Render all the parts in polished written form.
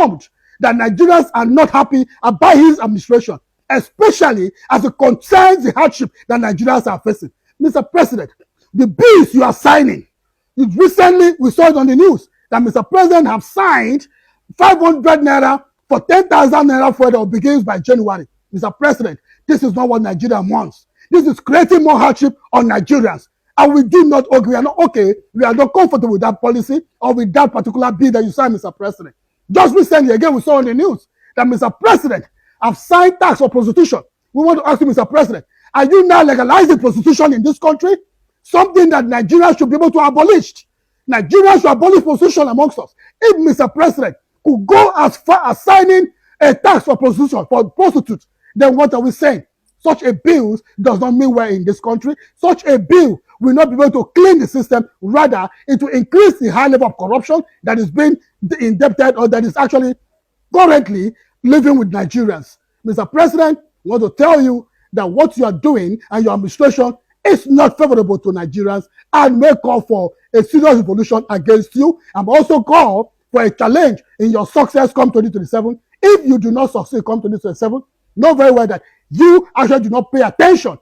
informed that Nigerians are not happy about his administration, especially as it concerns the hardship that Nigerians are facing. Mr. President, the bills you are signing, recently we saw it on the news that Mr. President have signed 500 naira for 10,000 naira fuel that begins by January. Mr. President, this is not what Nigeria wants. This is creating more hardship on Nigerians. And we do not agree. We are not okay. We are not comfortable with that policy or with that particular bill that you signed, Mr. President. Just recently, again, we saw on the news that Mr. President have signed tax for prostitution. We want to ask you, Mr. President, are you now legalizing prostitution in this country? Something that Nigeria should be able to abolish. Nigeria should abolish prostitution amongst us. If Mr. President could go as far as signing a tax for prostitution, for prostitutes, then what are we saying? Such a bill does not mean well in this country. Such a bill will not be able to clean the system. Rather, it will increase the high level of corruption that is being indebted or that is actually currently living with Nigerians. Mr. President, I want to tell you that what you are doing and your administration is not favorable to Nigerians and may call for a serious revolution against you, and also call for a challenge in your success come 2027. If you do not succeed come 2027, know very well that you actually do not pay attention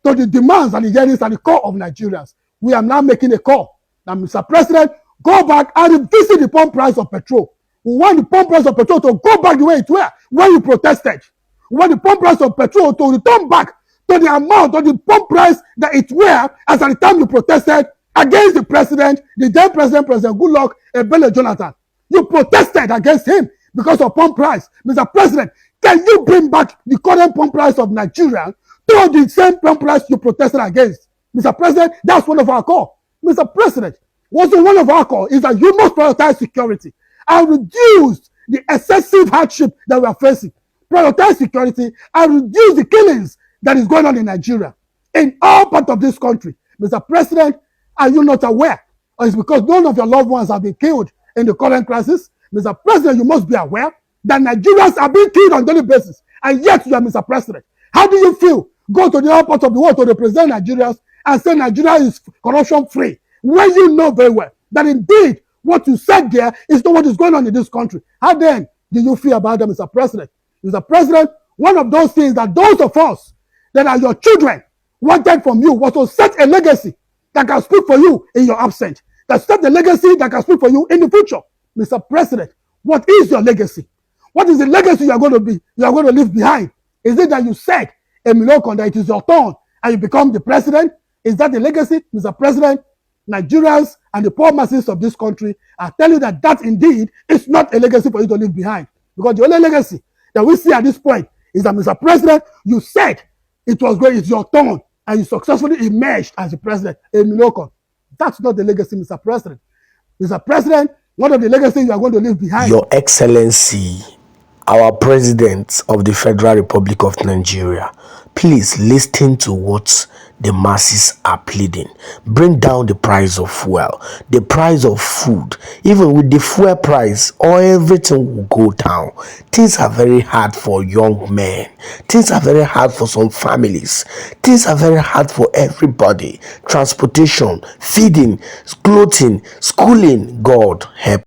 to the demands and the yearnings at the core of Nigerians. We are now making a call that, Mr. President, go back and revisit the pump price of petrol. We want the pump price of petrol to go back the way it was when you protested. We want the pump price of petrol to return back to the amount of the pump price that it was as at the time you protested against the president, the then President Goodluck Ebele Jonathan. You protested against him because of pump price. Mr. President, can you bring back the current pump price of Nigeria to the same pump price you protested against? Mr. President, that's one of our call. Mr. President, also one of our call is that you must prioritize security and reduce the excessive hardship that we are facing. Prioritize security and reduce the killings that is going on in Nigeria, in all parts of this country. Mr. President, are you not aware? Or it's because none of your loved ones have been killed in the current crisis? Mr. President, you must be aware that Nigerians are being killed on a daily basis, and yet you are Mr. President. How do you feel? Go to the other part of the world to represent Nigerians and say Nigeria is corruption-free, when you know very well that indeed what you said there is not what is going on in this country. How then do you feel about that, Mr. President? Mr. President, one of those things that those of us that are your children wanted from you was to set a legacy that can speak for you in your absence, that set a legacy that can speak for you in the future. Mr. President, what is your legacy? What is the legacy you are going to leave behind? Is it that you said a Milokon that it is your turn and you become the president? Is that the legacy? Mr. President, Nigerians and the poor masses of this country, I tell you that that indeed is not a legacy for you to leave behind. Because the only legacy that we see at this point is that, Mr. President, you said it was going, it's your turn, and you successfully emerged as the president, a Milokon. That's not the legacy, Mr. President. Mr. President, one of the legacies you are going to leave behind. Your Excellency, our President of the Federal Republic of Nigeria, please listen to what the masses are pleading. Bring down the price of fuel, the price of food. Even with the fuel price, or everything will go down. Things are very hard for young men. Things are very hard for some families. Things are very hard for everybody. Transportation, feeding, clothing, schooling. God help